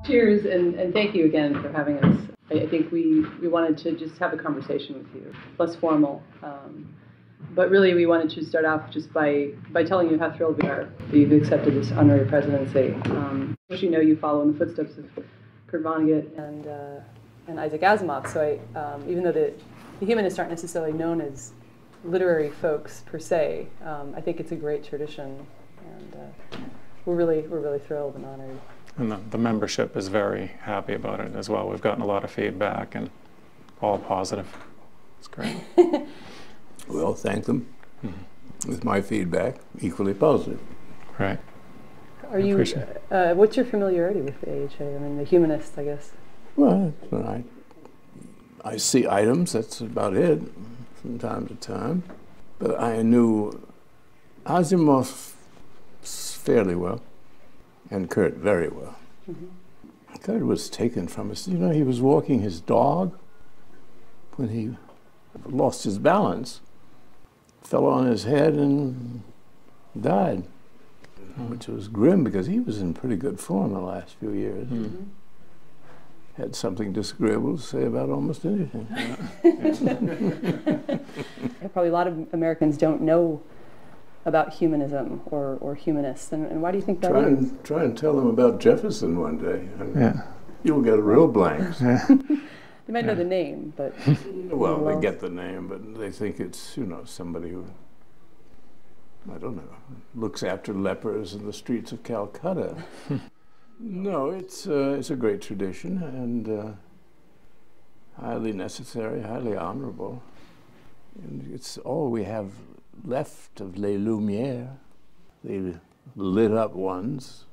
Cheers, and thank you again for having us. I think we wanted to just have a conversation with you, less formal. But really, we wanted to start off just by telling you how thrilled we are that you've accepted this honorary presidency. As you know, you follow in the footsteps of Kurt Vonnegut and Isaac Asimov. So even though the humanists aren't necessarily known as literary folks per se, I think it's a great tradition, and we're really thrilled and honored. And the membership is very happy about it as well. We've gotten a lot of feedback and all positive. It's great. Well, thank them. With my feedback, equally positive. Right. Are you? What's your familiarity with the AHA? I mean, the humanists, I guess. Well, when I see items, that's about it, from time to time. But I knew Asimov fairly well, and Kurt very well. Kurt was taken from us. You know, he was walking his dog when he lost his balance, fell on his head and died, which was grim because he was in pretty good form the last few years. Had something disagreeable to say about almost anything. Probably a lot of Americans don't know about humanism or humanists, and why do you think that is? Try and tell them about Jefferson one day, and you'll get a real blank. They might know the name, but... Well, they get the name, but they think it's, you know, somebody who, I don't know, looks after lepers in the streets of Calcutta. No, it's a great tradition, and highly necessary, highly honorable. And it's all we have left of les Lumières, the lit up ones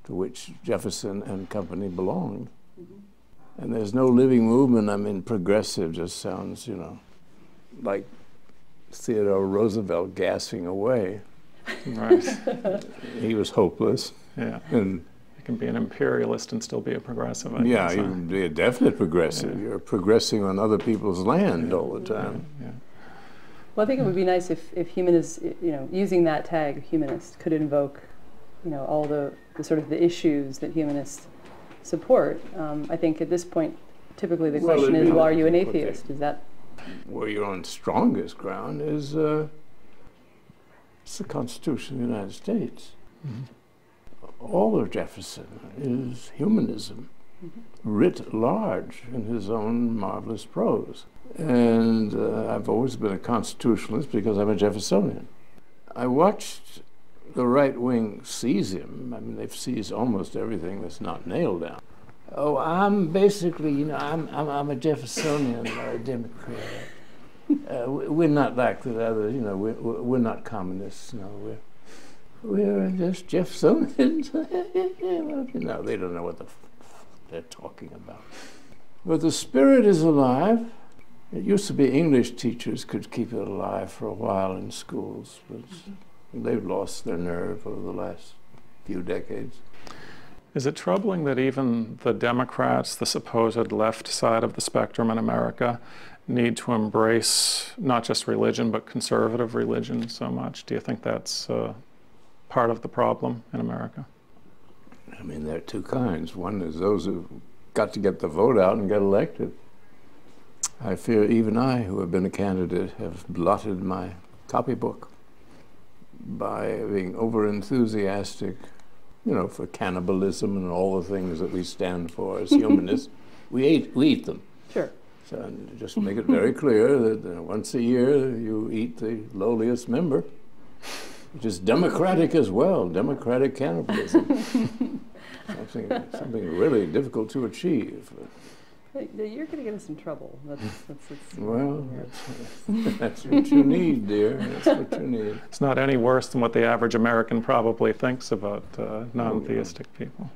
to which Jefferson and company belonged. And there's no living movement. I mean, progressive just sounds, you know, like Theodore Roosevelt gasping away. Right. He was hopeless. Yeah. And you can be an imperialist and still be a progressive. I yeah, guess, you can be a definite progressive. You're progressing on other people's land all the time. Well, I think it would be nice if humanists, you know, using that tag, humanist, could invoke, you know, all the sort of the issues that humanists support. I think at this point, typically the question is, well, are you an atheist? Is that... Where you're on strongest ground is it's the Constitution of the United States. All of Jefferson is humanism, writ large in his own marvelous prose. And I've always been a constitutionalist because I'm a Jeffersonian. I watched the right wing seize him. I mean, they've seized almost everything that's not nailed down. Oh, I'm basically, you know, I'm a Jeffersonian or a Democrat. We're not like the other, you know, we're not communists. No, we're just Jeffersonians. You know, they don't know what they're talking about. But the spirit is alive. It used to be English teachers could keep it alive for a while in schools, but they've lost their nerve over the last few decades. Is it troubling that even the Democrats, the supposed left side of the spectrum in America, need to embrace not just religion, but conservative religion so much? Do you think that's part of the problem in America? I mean, there are two kinds. One is those who've got to get the vote out and get elected. I fear even I, who have been a candidate, have blotted my copybook by being over-enthusiastic, you know, for cannibalism and all the things that we stand for as humanists. We eat them. Sure. So just make it very clear that once a year you eat the lowliest member, which is democratic as well, democratic cannibalism. something really difficult to achieve. You're going to get us in trouble. Well, that's what you need, dear. That's what you need. It's not any worse than what the average American probably thinks about non-theistic people.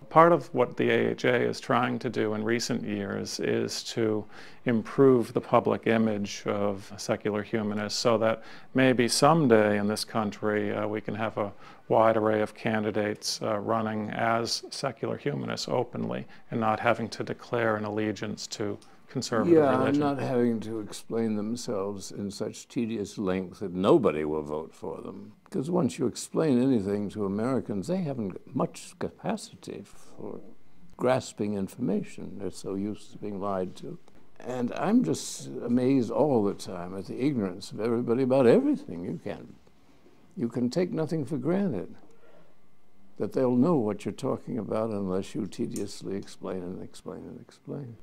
Part of what the AHA is trying to do in recent years is to improve the public image of secular humanists so that maybe someday in this country we can have a wide array of candidates running as secular humanists openly and not having to declare an allegiance to conservative religion. not having to explain themselves in such tedious length that nobody will vote for them. Because once you explain anything to Americans, they haven't much capacity for grasping information. They're so used to being lied to. And I'm just amazed all the time at the ignorance of everybody about everything. You can take nothing for granted, that they'll know what you're talking about unless you tediously explain and explain and explain.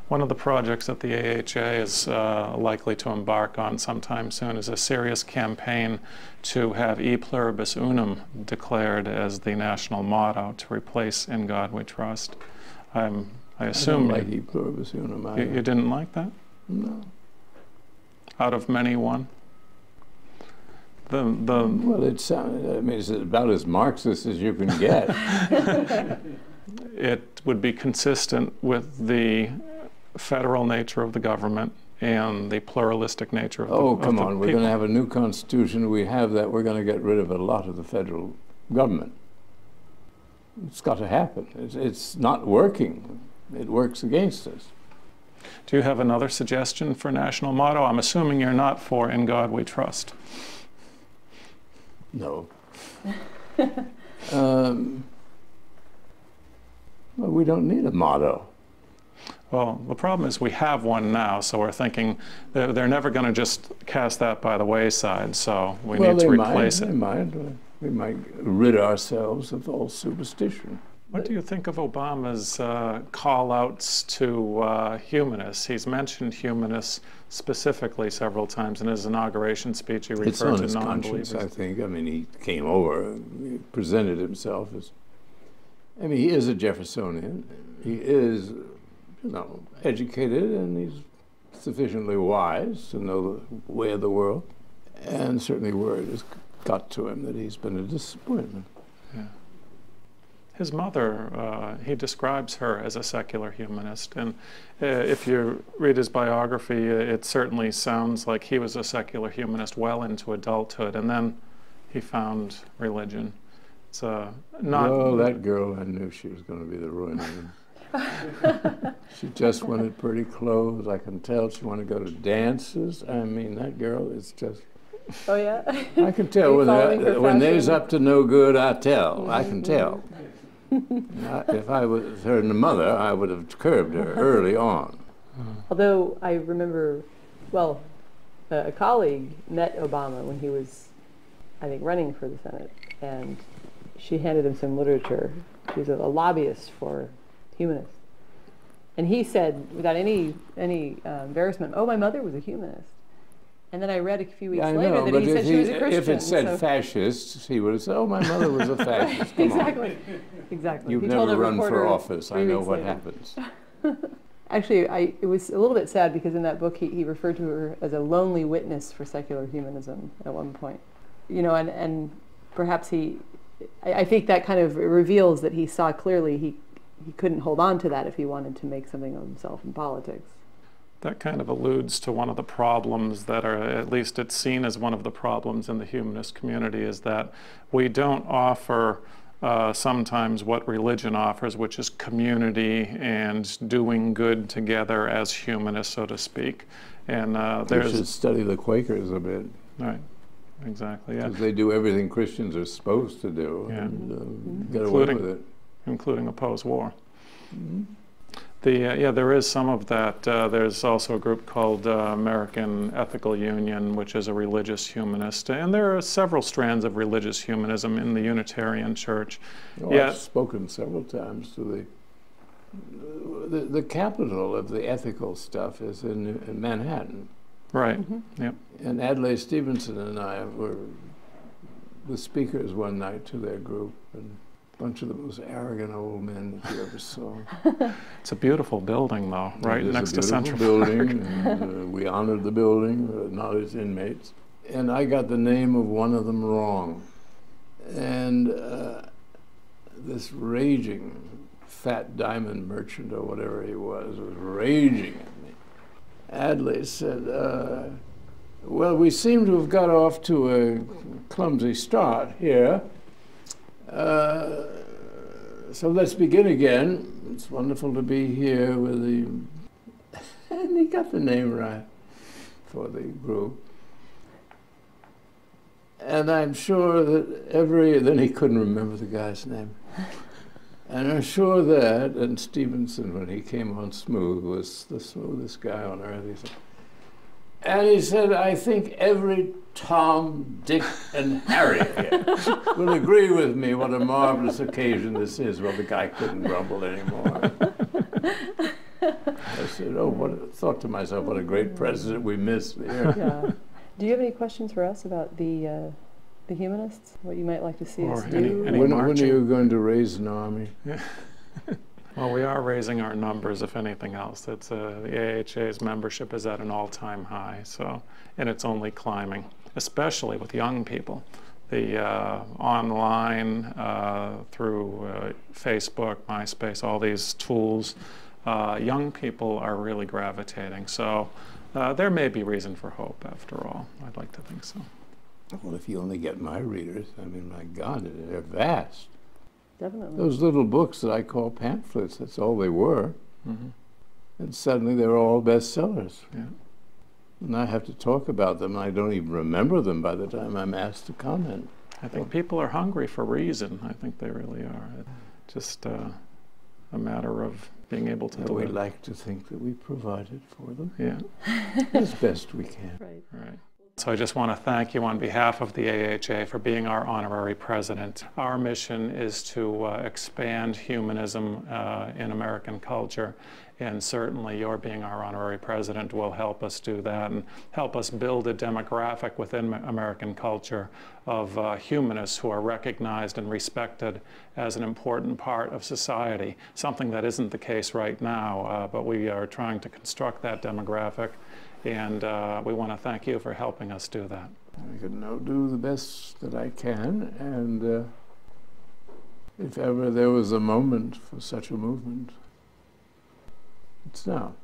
One of the projects that the AHA is likely to embark on sometime soon is a serious campaign to have E Pluribus Unum declared as the national motto to replace In God We Trust. I assume I don't like E Pluribus Unum either. You didn't like that? No. Out of many, one? Well, it's about as Marxist as you can get. It would be consistent with the federal nature of the government and the pluralistic nature of the people. Oh, come on, we're going to have a new constitution. We have that. We're going to get rid of a lot of the federal government. It's got to happen. It's not working. It works against us. Do you have another suggestion for national motto? I'm assuming you're not for In God We Trust. No. Well, we don't need a motto. Well, the problem is we have one now, so we're thinking they're never going to just cast that by the wayside, so we need to replace it. We might rid ourselves of all superstition. What do you think of Obama's call-outs to humanists? He's mentioned humanists specifically several times in his inauguration speech. He referred to non-believers. I think. I mean, he came over, he presented himself as, I mean, he is a Jeffersonian. He is, educated, and he's sufficiently wise to know the way of the world. And certainly word has got to him that he's been a disappointment. Yeah. His mother, he describes her as a secular humanist, and if you read his biography, it certainly sounds like he was a secular humanist well into adulthood, and then he found religion. It's not... Oh, that girl, I knew she was going to be the ruin of him. She just wanted pretty clothes. I can tell she wanted to go to dances. I mean, that girl is just... Oh, yeah? I can tell when there's up to no good, I tell. I can tell. If I was her mother, I would have curbed her early on. Although I remember, well, a colleague met Obama when he was, I think, running for the Senate, and she handed him some literature. She was a lobbyist for humanists. And he said, without any embarrassment, "Oh, my mother was a humanist." And then I read a few weeks later that he said she was a Christian. If it said fascist, he would have said, "Oh, my mother was a fascist." Come exactly. On. Exactly. You've never run for office. I know what happens. Actually, it was a little bit sad because in that book he referred to her as a lonely witness for secular humanism at one point. And perhaps I think that kind of reveals that he saw clearly he couldn't hold on to that if he wanted to make something of himself in politics. That kind of alludes to one of the problems that are, at least it's seen as one of the problems in the humanist community, is that we don't offer sometimes what religion offers, which is community and doing good together as humanists, so to speak. And you should study the Quakers a bit. Right, exactly, yeah. Because they do everything Christians are supposed to do, yeah. And get away with it. Including oppose war. Mm-hmm. There is some of that. There's also a group called American Ethical Union, which is a religious humanist, and there are several strands of religious humanism in the Unitarian Church. I've spoken several times to the capital of the ethical stuff is in Manhattan. Right. Mm-hmm. Yep. And Adlai Stevenson and I were the speakers one night to their group, and bunch of the most arrogant old men that you ever saw. It's a beautiful building, though, right next to Central building, and we honored the building, not its inmates. And I got the name of one of them wrong. And this raging fat diamond merchant, or whatever he was raging at me. Adlai said, well, we seem to have got off to a clumsy start here. So let's begin again. It's wonderful to be here with And he got the name right for the group. And I'm sure that then he couldn't remember the guy's name. And I'm sure that, and Stevenson, when he came on Smooth, was the smoothest guy on earth. He said, and he said, I think every Tom, Dick, and Harry here will agree with me what a marvelous occasion this is. Well, the guy couldn't grumble anymore. I said, thought to myself, what a great president we missed here. Yeah. Do you have any questions for us about the Humanists? What you might like to see us do? When are you going to raise an army? Yeah. Well, we are raising our numbers, if anything else. It's, the AHA's membership is at an all-time high, and it's only climbing, especially with young people. The online, through Facebook, MySpace, all these tools, young people are really gravitating. So there may be reason for hope, after all. I'd like to think so. Well, if you only get my readers, I mean, my God, they're vast. Definitely. Those little books that I call pamphlets, that's all they were. Mm-hmm. And suddenly they're all bestsellers. Yeah. And I have to talk about them. I don't even remember them by the time I'm asked to comment. I think people are hungry for reason. I think they really are. It's just a matter of being able to do it. We like to think that we provided for them. Yeah. As best we can. Right. Right. So I just want to thank you on behalf of the AHA for being our honorary president. Our mission is to expand humanism in American culture, and certainly your being our honorary president will help us do that and help us build a demographic within American culture of humanists who are recognized and respected as an important part of society, something that isn't the case right now, but we are trying to construct that demographic. And we want to thank you for helping us do that. I can now do the best that I can, and if ever there was a moment for such a movement, it's now.